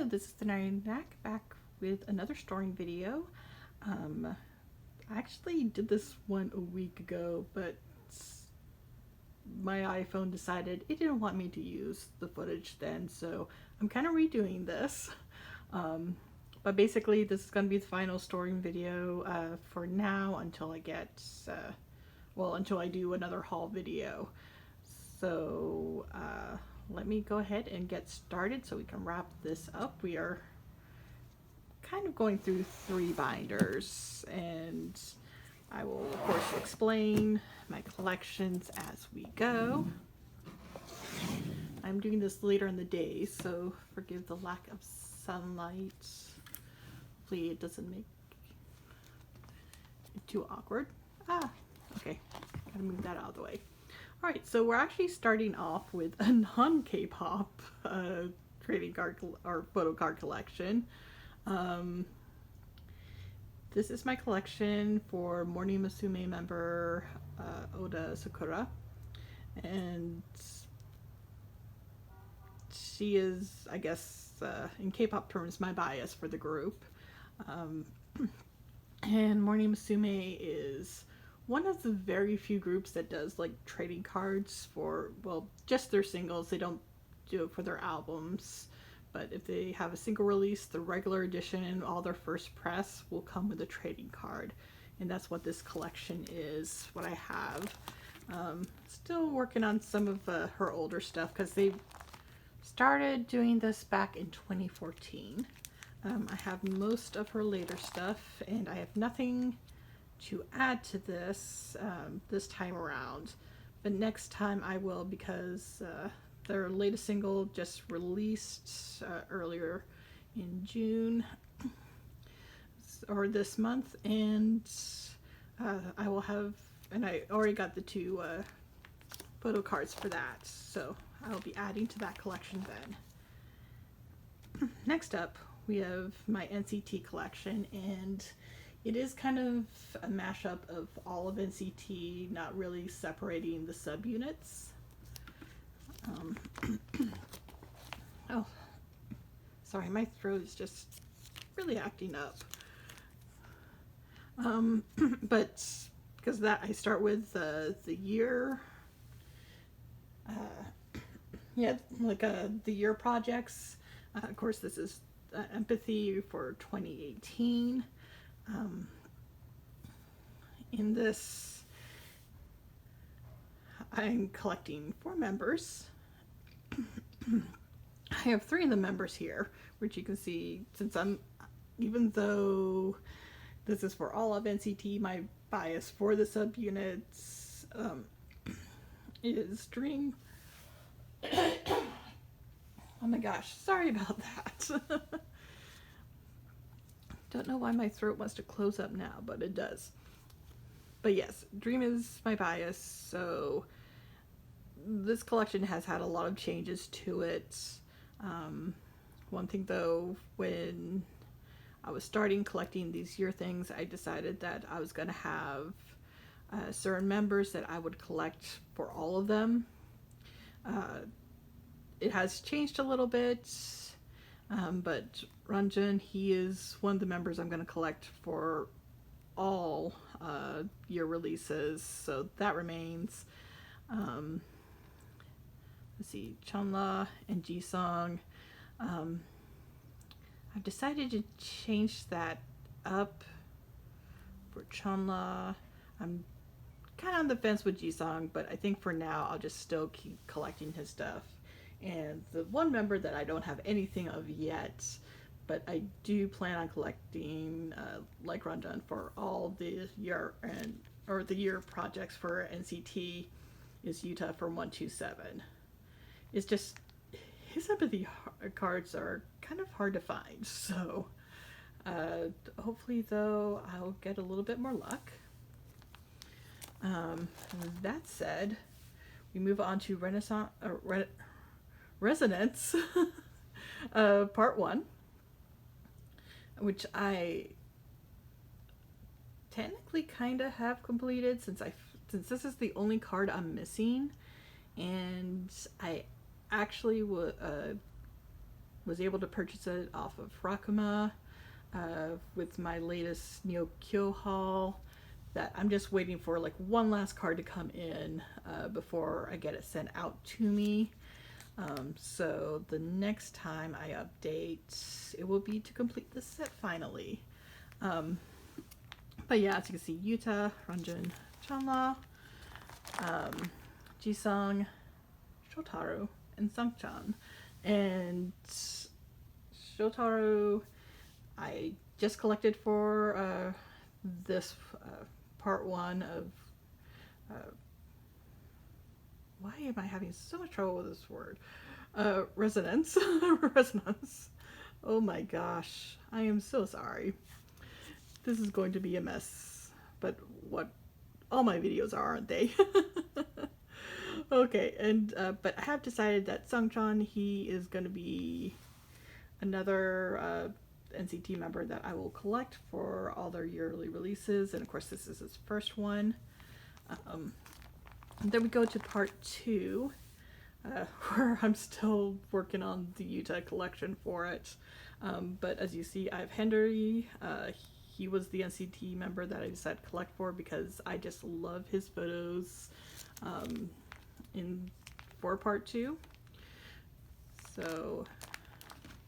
this is the Knack back with another storing video. I actually did this one a week ago, but my iPhone decided it didn't want me to use the footage then, so I'm kind of redoing this. But basically this is going to be the final storing video for now until I get, until I do another haul video. So let me go ahead and get started so we can wrap this up. We are kind of going through 3 binders, and I will of course explain my collections as we go. I'm doing this later in the day, so forgive the lack of sunlight. Hopefully it doesn't make it too awkward. Okay, gotta move that out of the way. Alright, so we're actually starting off with a non-K-pop trading card or photo card collection. This is my collection for Morning Musume member Oda Sakura, and she is, I guess, in K-pop terms, my bias for the group. And Morning Musume is one of the very few groups that does like trading cards for, well, just their singles. They don't do it for their albums. But if they have a single release, the regular edition, all their first press will come with a trading card. And that's what this collection is, what I have. Still working on some of her older stuff because they started doing this back in 2014. I have most of her later stuff, and I have nothing to add to this this time around. But next time I will, because their latest single just released earlier in June or this month, and I will have, and I already got the 2 photo cards for that, so I'll be adding to that collection then. Next up, we have my NCT collection, and it is kind of a mashup of all of NCT, not really separating the subunits. Oh, sorry, my throat is just really acting up. But because that, I start with the year, the year projects. Of course, this is Empathy for 2018. In this, I'm collecting 4 members. I have 3 of the members here, which you can see, since even though this is for all of NCT, my bias for the subunits is Dream. Oh my gosh, sorry about that. Don't know why my throat wants to close up now, but it does. But yes, Dream is my bias, so this collection has had a lot of changes to it. One thing though, when I was starting collecting these year things, I decided that I was going to have certain members that I would collect for all of them. It has changed a little bit, but Ranjan, he is one of the members I'm going to collect for all year releases, so that remains. Let's see, Chanla and Jisung. I've decided to change that up for Chanla. I'm kind of on the fence with Jisung, but I think for now I'll just still keep collecting his stuff. And the one member that I don't have anything of yet, but I do plan on collecting, like Ranjan, for all the year or the year projects for NCT, is Yuta from 127. It's just, his empathy cards are kind of hard to find, so hopefully though I'll get a little bit more luck. That said, we move on to Resonance part 1, which I technically kind of have completed since this is the only card I'm missing, and I actually Was able to purchase it off of Rakuma with my latest Neo Kyo haul. That I'm just waiting for like one last card to come in before I get it sent out to me. So the next time I update, it will be to complete the set finally. But yeah, as you can see, Yuta, Ranjun, Chanla, Jisung, Shotaro, and Sungchan. And Shotaro, I just collected for this part 1 of why am I having so much trouble with this word? Resonance. Resonance. Oh my gosh. I am so sorry. This is going to be a mess. But what all my videos are, aren't they? Okay, and but I have decided that Sungchan, he is going to be another NCT member that I will collect for all their yearly releases, and of course this is his first one. Then we go to part 2, where I'm still working on the Yuta collection for it. But as you see, I have Henry. He was the NCT member that I decided to collect for because I just love his photos for part 2. So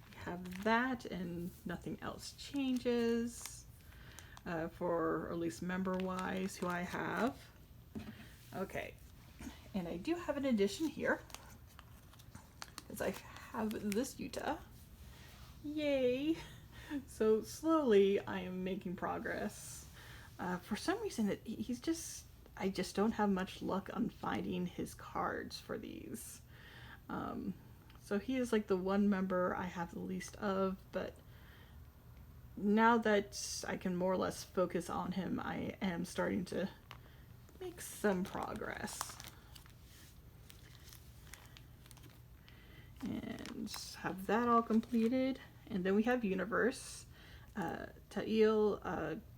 we have that, and nothing else changes for at least member-wise who I have. Okay, and I do have an addition here, because I have this Yuta. Yay! So slowly I am making progress. For some reason, I just don't have much luck on finding his cards for these. So he is like the one member I have the least of, but now that I can more or less focus on him, I am starting to make some progress. And have that all completed. And then we have Universe. Ta'il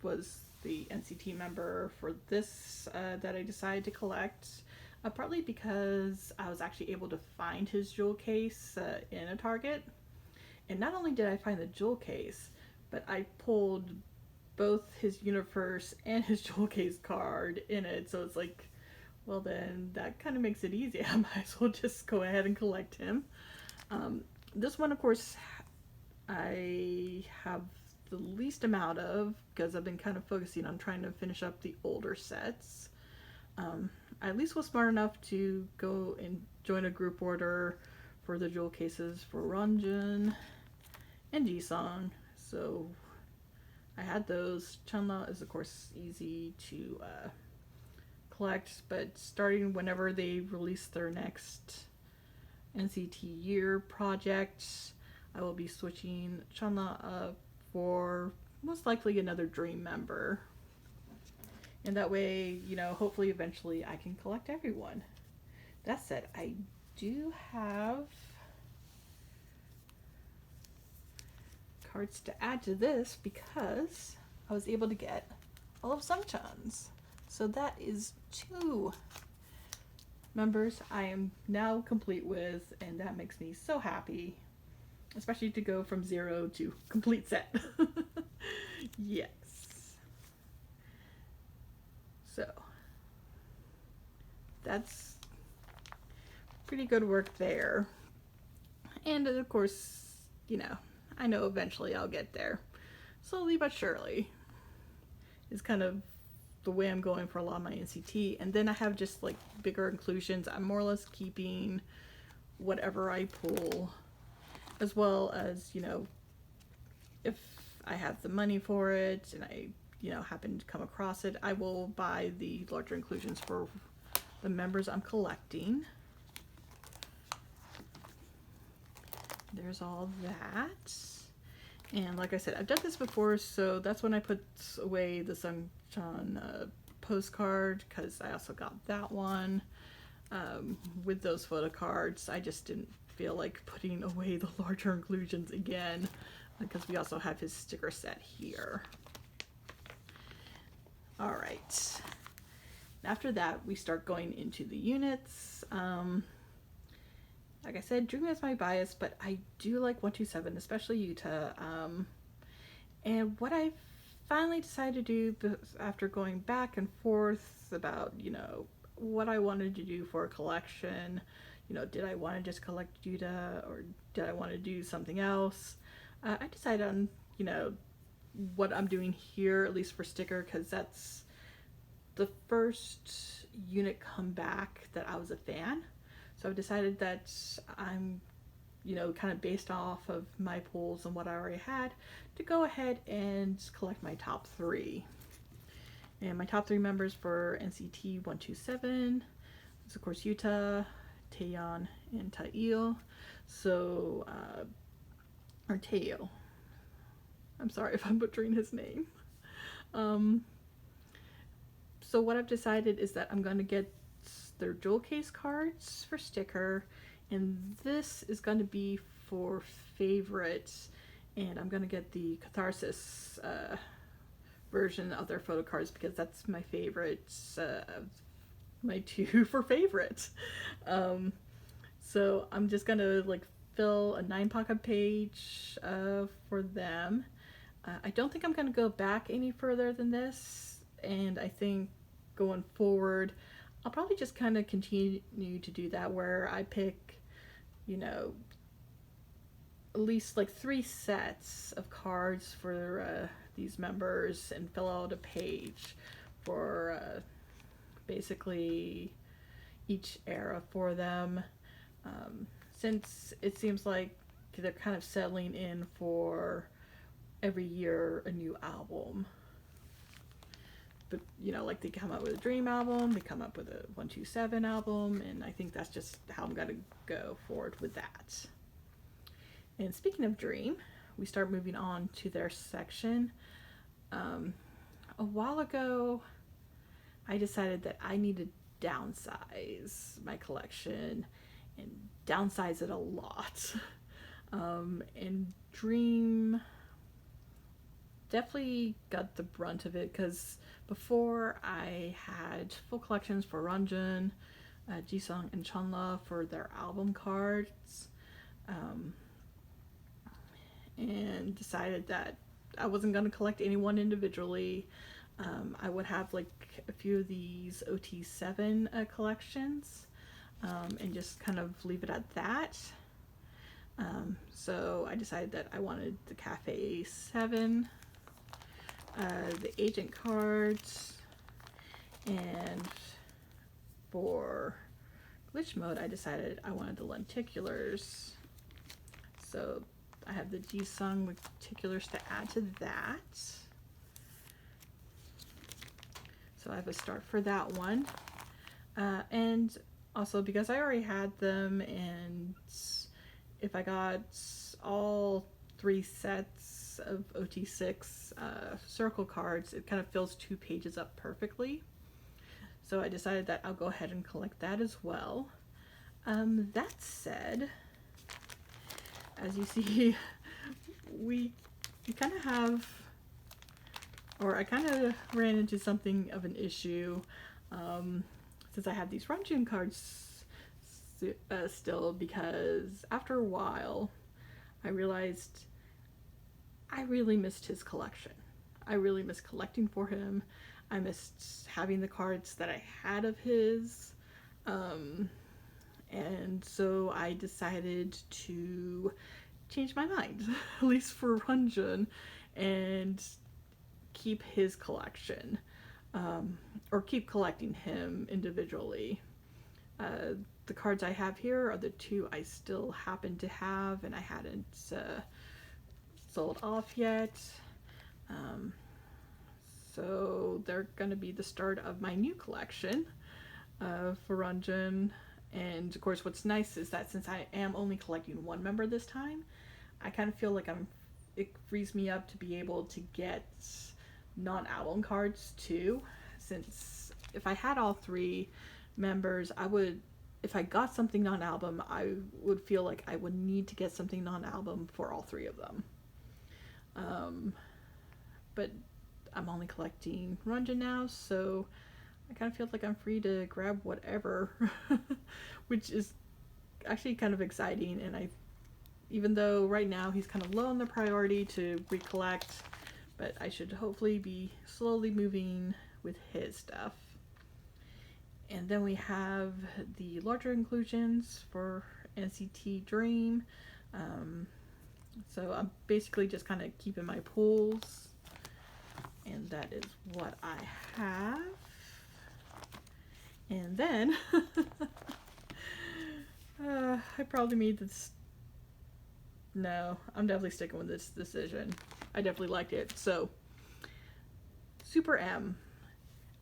was the NCT member for this that I decided to collect. Partly because I was actually able to find his jewel case in a Target. And not only did I find the jewel case, but I pulled both his Universe and his jewel case card in it. So it's like, well then, that kind of makes it easy. I might as well just go ahead and collect him. This one, of course, I have the least amount of, because I've been kind of focusing on trying to finish up the older sets. I at least was smart enough to go and join a group order for the jewel cases for Ranjun and Jisung. So I had those. Chanla is of course easy to collect, but starting whenever they release their next NCT year project, I will be switching Chanla up for most likely another Dream member. And that way, you know, hopefully eventually I can collect everyone. That said, I do have cards to add to this because I was able to get all of Sungchan's. So that is 2 members I am now complete with, and that makes me so happy. Especially to go from 0 to complete set. Yes. So that's pretty good work there. And of course, you know, I know eventually I'll get there. Slowly but surely is kind of the way I'm going for a lot of my NCT. And then I have just like bigger inclusions. I'm more or less keeping whatever I pull, as well as, you know, if I have the money for it and I, you know, happen to come across it, I will buy the larger inclusions for the members I'm collecting. There's all that. And like I said, I've done this before, so that's when I put away the Sungchan postcard, because I also got that one with those photocards. I just didn't feel like putting away the larger inclusions again, because we also have his sticker set here. All right. After that, we start going into the units. like I said, Dream is my bias, but I do like 127, especially Utah. And what I finally decided to do after going back and forth about, what I wanted to do for a collection, did I want to just collect Utah or did I want to do something else? I decided on, what I'm doing here, at least for sticker, because that's the first unit comeback that I was a fan. So I've decided that I'm, kind of based off of my pulls and what I already had, to go ahead and collect my top three. And my top three members for NCT 127 is, of course, Yuta, Taeyeon, and Taeil. So, or Taeil. I'm sorry if I'm butchering his name. So what I've decided is that I'm going to get their jewel case cards for sticker, and this is going to be for favorites, and I'm going to get the Catharsis version of their photo cards because that's my favorites, my two for favorites. So I'm just going to fill a 9 pocket page for them. I don't think I'm going to go back any further than this, and I think going forward I'll probably just kind of continue to do that, where I pick, at least 3 sets of cards for these members and fill out a page for basically each era for them, since it seems like they're kind of settling in for every year a new album. But they come up with a Dream album, they come up with a 127 album, and I think that's just how I'm gonna go forward with that. And speaking of Dream, we start moving on to their section. A while ago, I decided that I need to downsize my collection and downsize it a lot. And Dream definitely got the brunt of it, because before I had full collections for Ranjun, Jisung, and Chunla for their album cards, and decided that I wasn't going to collect anyone individually. I would have a few of these OT7 collections, and just kind of leave it at that. So I decided that I wanted the Cafe 7, the agent cards, and for glitch mode I decided I wanted the lenticulars. So I have the Jisung lenticulars to add to that. So I have a start for that one. And also because I already had them, and if I got all 3 sets of OT6 circle cards, it kind of fills 2 pages up perfectly. So I decided that I'll go ahead and collect that as well. That said, as you see, we kind of have, or I kind of ran into something of an issue, since I have these Ranjun cards still, because after a while I realized I really missed his collection. I really missed collecting for him. I missed having the cards that I had of his. And so I decided to change my mind, at least for Ranjun, and keep his collection, or keep collecting him individually. The cards I have here are the 2 I still happen to have, and I hadn't sold off yet. So they're gonna be the start of my new collection for Ranjun. And of course what's nice is that since I am only collecting 1 member this time, I kind of feel like it frees me up to be able to get non-album cards too, since if I had all 3 members, if I got something non-album, I would feel like I would need to get something non-album for all 3 of them. But I'm only collecting Ranjun now, I kind of feel like I'm free to grab whatever, which is actually kind of exciting, and even though right now he's kind of low on the priority to recollect, but I should hopefully be slowly moving with his stuff. And then we have the larger inclusions for NCT Dream. So I'm basically just kind of keeping my pools, and that is what I have. And then I probably made this. No, I'm definitely sticking with this decision. I definitely liked it. So, SuperM.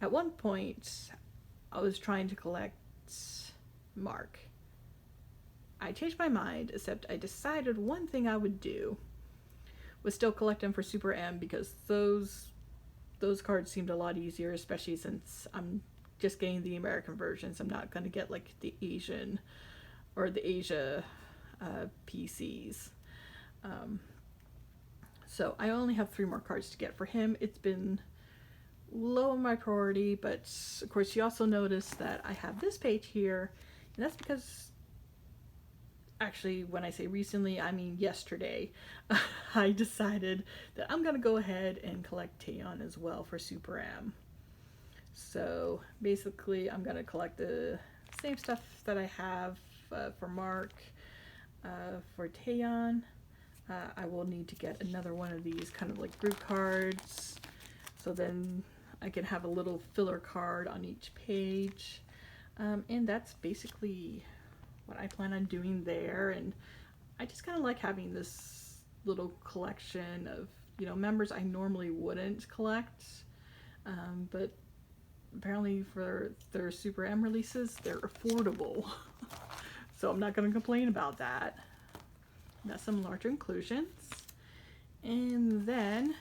At one point, I was trying to collect Mark. I changed my mind, except I decided one thing I would do was still collect them for SuperM, because those cards seemed a lot easier, especially since I'm just getting the American versions. I'm not going to get like the Asian or the Asia PCs. So I only have 3 more cards to get for him. It's been low on my priority, but of course you also notice that I have this page here, and that's because, actually, when I say recently, I mean yesterday, I decided that I'm going to go ahead and collect Taeyeon as well for SuperM. So basically I'm going to collect the same stuff that I have for Mark. For Taeyeon, I will need to get another one of these kind of like group cards, so then I can have a little filler card on each page. And that's basically what I plan on doing there. And I just kind of like having this little collection of, members I normally wouldn't collect, but apparently for their SuperM releases, they're affordable. So I'm not going to complain about that. That's some larger inclusions. And then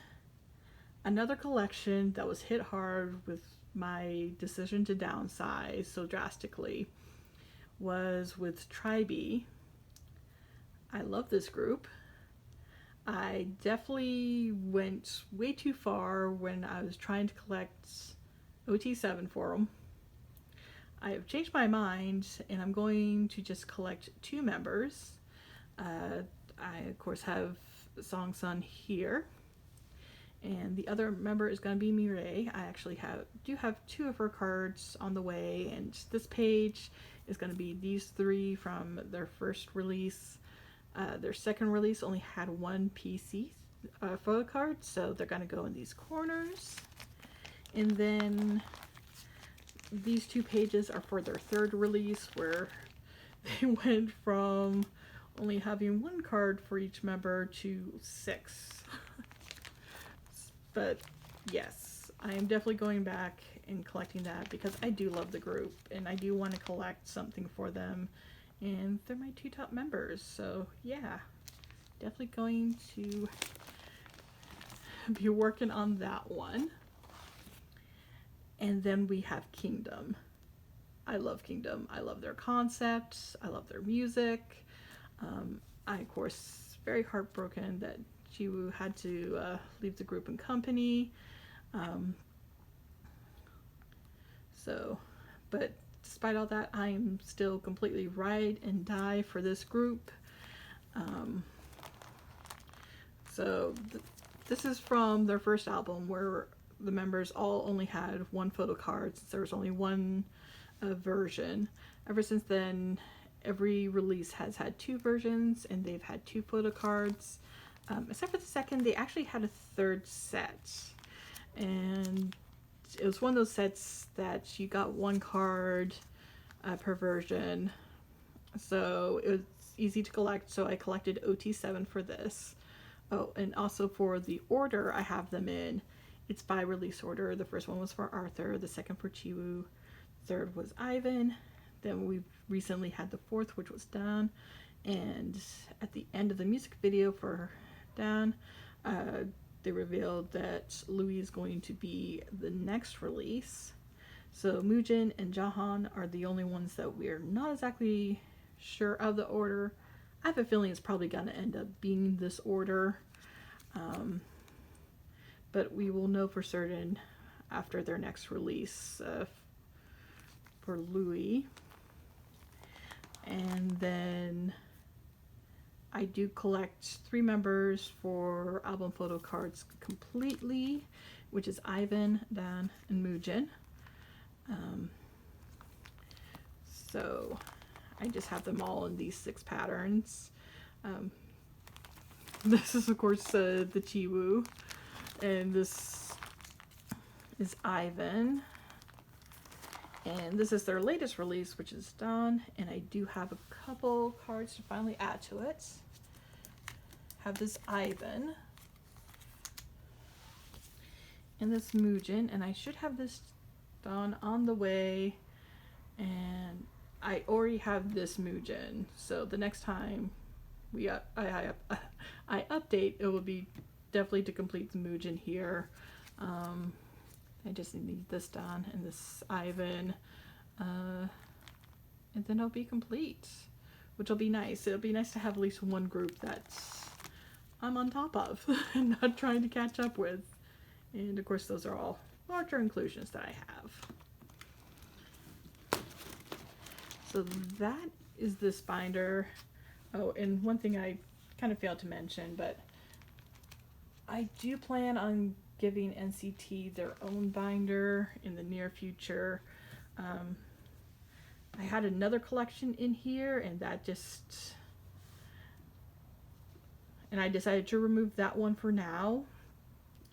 another collection that was hit hard with my decision to downsize so drastically was with Tribe. I love this group. I definitely went way too far when I was trying to collect OT7 for them. I have changed my mind, and I'm going to just collect 2 members. I, of course, have Song Sun here, and the other member is going to be Mireille. I actually do have 2 of her cards on the way, and this page is going to be these 3 from their first release. Their second release only had 1 PC photo card, so they're going to go in these corners. And then these 2 pages are for their third release, where they went from only having 1 card for each member to 6. But yes, I am definitely going back and collecting that, because I do love the group and I do want to collect something for them, and they're my 2 top members. So yeah, definitely going to be working on that one. And then we have Kingdom. I love Kingdom. I love their concepts. I love their music. I, of course, very heartbroken that Jiwoo had to leave the group and company. But despite all that, I am still completely ride and die for this group. This is from their first album, where the members all only had 1 photo card, since there was only 1 version. Ever since then, every release has had 2 versions, and they've had 2 photo cards. Except for the second, they actually had a 3rd set. And it was one of those sets that you got 1 card per version. So it was easy to collect, so I collected OT7 for this. Oh, and also for the order I have them in, it's by release order. The first one was for Arthur, the second for Jiwoo, third was Ivan, then we recently had the 4th, which was Dan, and at the end of the music video for Dan, they revealed that Louis is going to be the next release. So Moojin and Jahan are the only ones that we're not exactly sure of the order. I have a feeling it's probably going to end up being this order. But we will know for certain after their next release for Louis. And then I do collect 3 members for album photo cards completely, which is Ivan, Dan, and Musume. So I just have them all in these 6 patterns. This is of course the Chiwoo, and this is Ivan, and this is their latest release, which is done. And I do have a couple cards to finally add to it. Have this Ivan and this Musume, and I should have this done on the way. And I already have this Musume, so the next time I update, it will be definitely to complete the Musume here. I just need this done and this Ivan, and then it'll be complete, which will be nice. It'll be nice to have at least one group that I'm on top of and not trying to catch up with. And of course, those are all larger inclusions that I have. So that is this binder. Oh, and one thing I kind of failed to mention, but I do plan on giving NCT their own binder in the near future. I had another collection in here, and I decided to remove that one for now,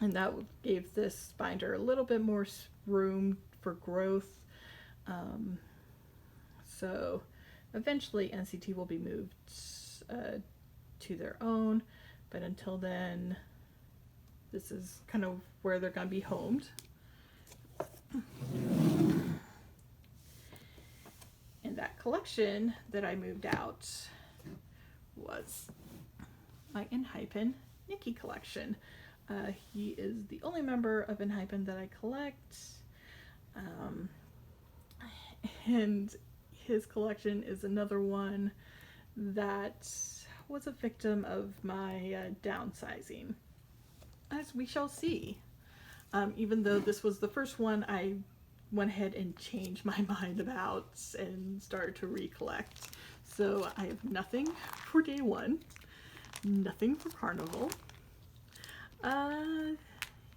and that gave this binder a little bit more room for growth. So eventually NCT will be moved to their own, but until then, this is kind of where they're going to be homed. And that collection that I moved out was my Enhypen Nikki collection. He is the only member of Enhypen that I collect. And his collection is another one that was a victim of my downsizing, as we shall see. Even though this was the first one I went ahead and changed my mind about and started to recollect. So I have nothing for day one, nothing for Carnival.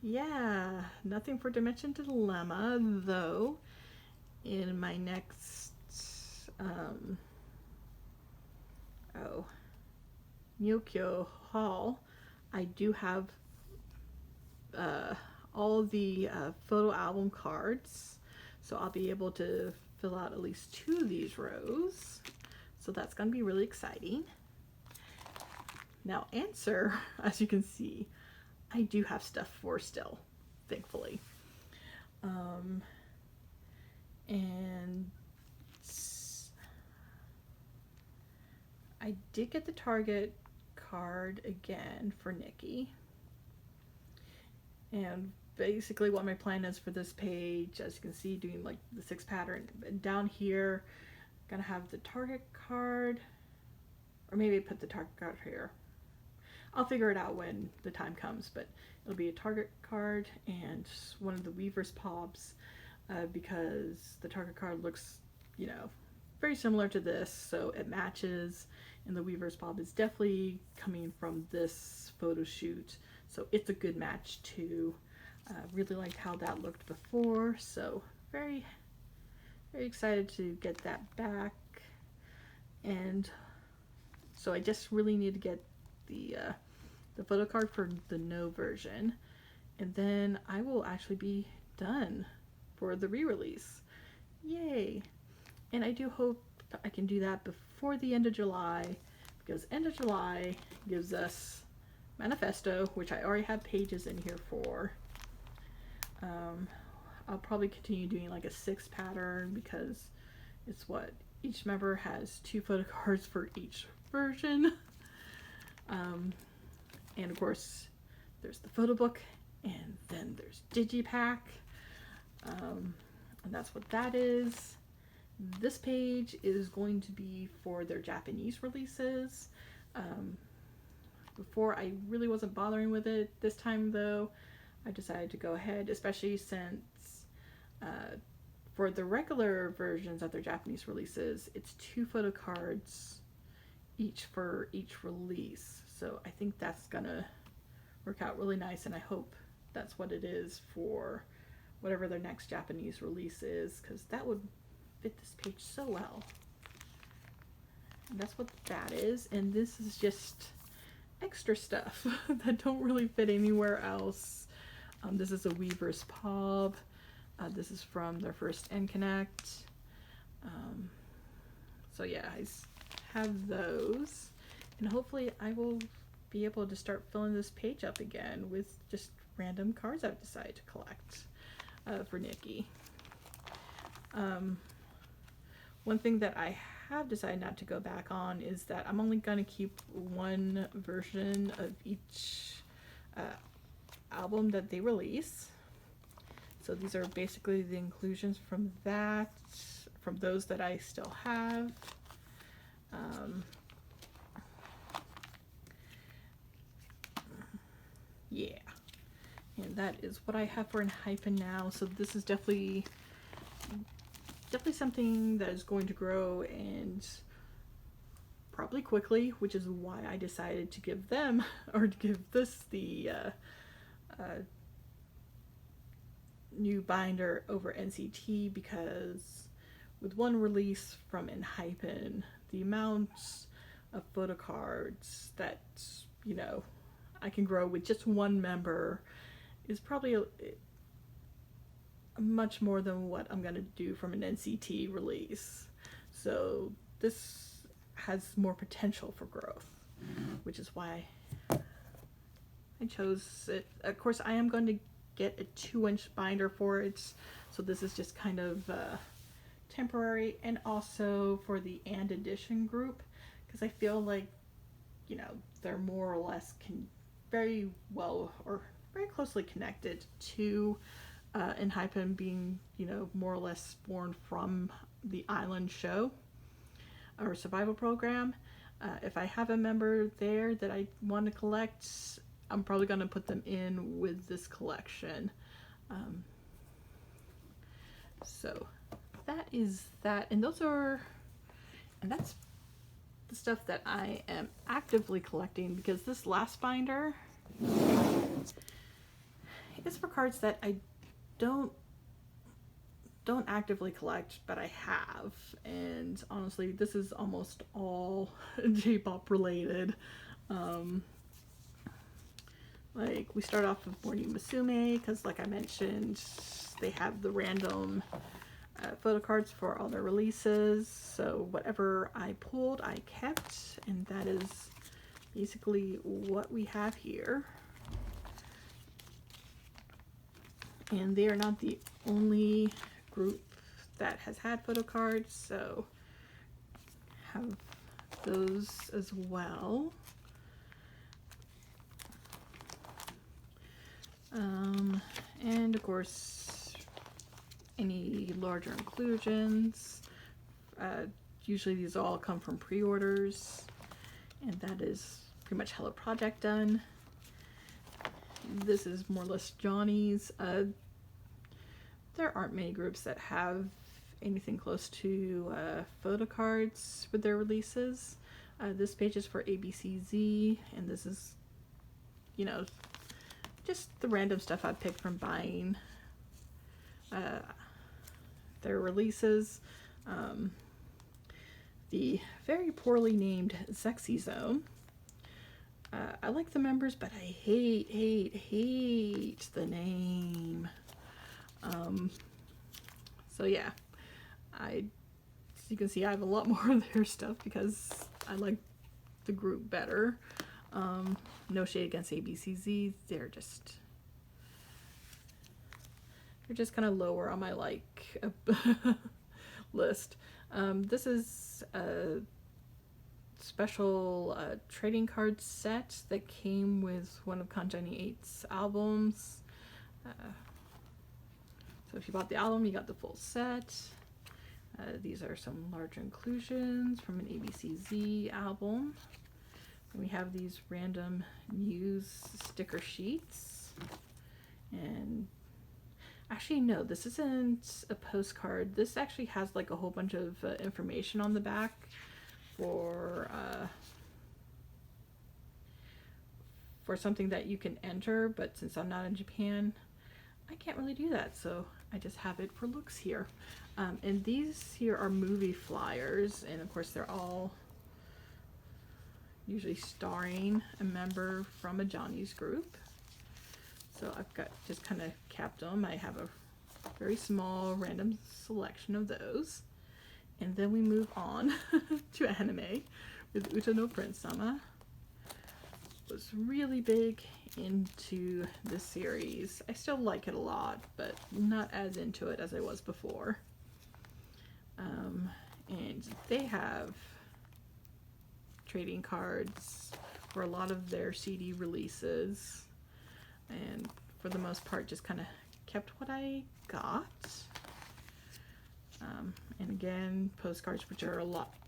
Yeah, nothing for Dimension Dilemma, though. In my next, Nyokyo haul, I do have all the photo album cards, so I'll be able to fill out at least 2 of these rows, so that's going to be really exciting. Now Answer, as you can see, I do have stuff for still, thankfully. And I did get the Target card again for Nikki. And basically what my plan is for this page, as you can see, doing like the 6 pattern, down here, I'm gonna have the Target card, or maybe put the Target card here. I'll figure it out when the time comes, but it'll be a Target card and one of the Weaver's Pobs, because the Target card looks, you know, very similar to this, so it matches, and the Weaver's Pob is definitely coming from this photo shoot, so it's a good match too. Really liked how that looked before, so very, very excited to get that back. And so I just really need to get the photo card for the No version, and then I will actually be done for the re-release. Yay! And I do hope I can do that before the end of July, because end of July gives us Manifesto, which I already have pages in here for. I'll probably continue doing like a 6 pattern, because it's what each member has 2 photo cards for each version. And of course there's the photo book, and then there's Digipack, and that's what that is. This page is going to be for their Japanese releases. Before I really wasn't bothering with it. This time though, I decided to go ahead, especially since for the regular versions of their Japanese releases, it's 2 photo cards each for each release. So I think that's gonna work out really nice, and I hope that's what it is for whatever their next Japanese release is, because that would fit this page so well. And that's what that is, and this is just extra stuff that don't really fit anywhere else. This is a Weaver's Pub. This is from their first N-Connect. So yeah, I have those, and hopefully I will be able to start filling this page up again with just random cards I've decided to collect for Nikki. One thing that I have decided not to go back on is that I'm only going to keep one version of each album that they release. So these are basically the inclusions from that, from those that I still have. Yeah, and that is what I have for Enhypen now. So this is definitely something that is going to grow, and probably quickly, which is why I decided to give them, or to give this the new binder over NCT, because with one release from Enhypen, the amounts of photocards that, you know, I can grow with just one member is probably much more than what I'm going to do from an NCT release. So this has more potential for growth, which is why I chose it. Of course, I am going to get a 2-inch binder for it, so this is just kind of temporary, and also for the And Edition group, because I feel like, you know, they're more or less very well or very closely connected to Enhypen, being, you know, more or less born from the Island show or survival program. If I have a member there that I want to collect, I'm probably going to put them in with this collection. So that is that, and that's the stuff that I am actively collecting, because this last binder is for cards that I don't actively collect, but I have. And honestly, this is almost all J-pop related. Like, we start off with Morning Musume, because like I mentioned, they have the random photo cards for all their releases. So whatever I pulled, I kept, and that is basically what we have here. And they are not the only group that has had photo cards, so have those as well. And of course, any larger inclusions. Usually these all come from pre-orders, and that is pretty much Hello Project done. This is more or less Johnny's. There aren't many groups that have anything close to photo cards with their releases. This page is for ABCZ, and this is, you know, just the random stuff I picked from buying their releases. The very poorly named Sexy Zone. I like the members, but I hate the name. So yeah, as you can see, I have a lot more of their stuff because I like the group better. No shade against ABCZ, they're just kind of lower on my like list. This is a special trading card set that came with one of Kanjani 8's albums. So if you bought the album, you got the full set. These are some larger inclusions from an ABCZ album. And we have these random news sticker sheets. And Actually, no, this isn't a postcard. This actually has like a whole bunch of information on the back for something that you can enter, but since I'm not in Japan, I can't really do that, so I just have it for looks here. And these here are movie flyers, and of course they're all usually starring a member from a Johnny's group. So I've got just kind of capped them. I have a very small random selection of those. And then we move on to anime with Uta no Prince-sama. Was really big into this series. I still like it a lot, but not as into it as I was before. And they have trading cards for a lot of their CD releases, and for the most part just kind of kept what I got. And again, postcards, which are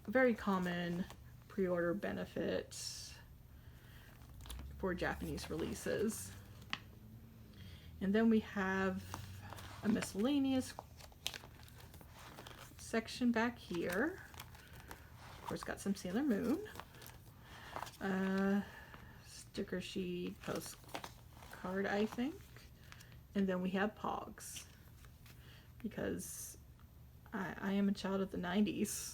very common pre-order benefits for Japanese releases. And then we have a miscellaneous section back here. Of course, got some Sailor Moon, sticker sheet, postcard, I think. And then we have Pogs, because I am a child of the 90s.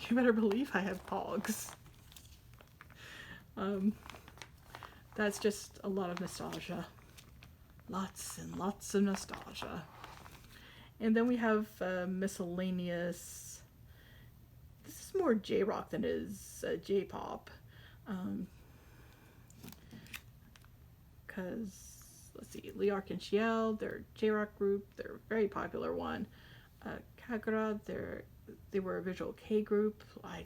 You better believe I have Pogs. That's just a lot of nostalgia. Lots and lots of nostalgia. And then we have miscellaneous. This is more J-rock than it is J-pop. Because, let's see, Liark and Shiel, they're a J-rock group. They're a very popular one. Kagura, they were a visual K group. I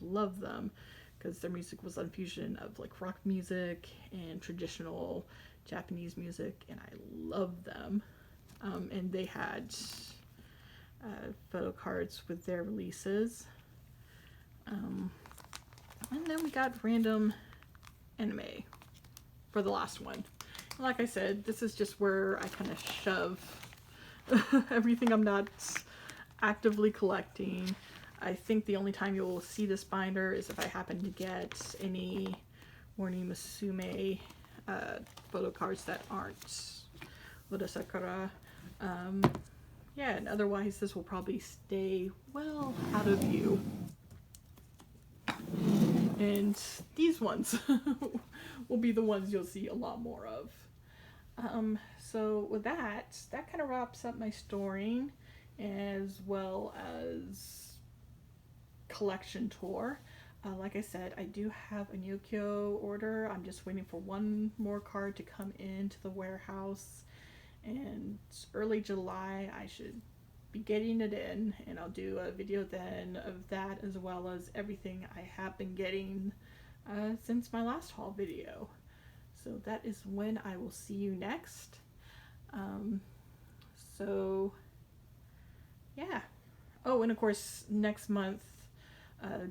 love them, because their music was a fusion of like rock music and traditional Japanese music, and I love them. And they had photo cards with their releases. And then we got random anime for the last one. Like I said, this is just where I kind of shove everything I'm not actively collecting. I think the only time you'll see this binder is if I happen to get any Morning Musume photo cards that aren't Oda Sakura. Yeah, and otherwise this will probably stay well out of view. And these ones will be the ones you'll see a lot more of. So with that kind of wraps up my storing as well as collection tour. Like I said, I do have a Nyokyo order. I'm just waiting for one more card to come into the warehouse, and early July I should be getting it in, and I'll do a video then of that, as well as everything I have been getting since my last haul video. So that is when I will see you next. So yeah. Oh, and of course next month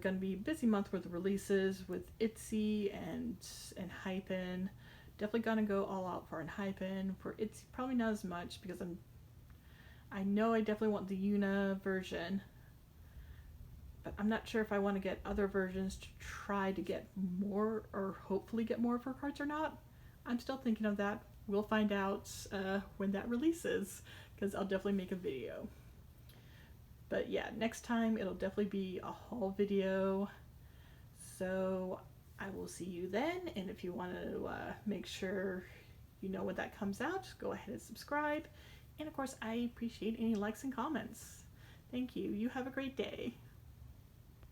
gonna be a busy month with releases with ITZY and Enhypen. Definitely gonna go all out for Enhypen. For ITZY, probably not as much, because I know I definitely want the Yuna version, but I'm not sure if I want to get other versions to try to get more, or hopefully get more of her cards or not. I'm still thinking of that. We'll find out when that releases, because I'll definitely make a video. But yeah, next time it'll definitely be a haul video. So I will see you then. And if you want to make sure you know when that comes out, go ahead and subscribe. And of course, I appreciate any likes and comments. Thank you. You have a great day.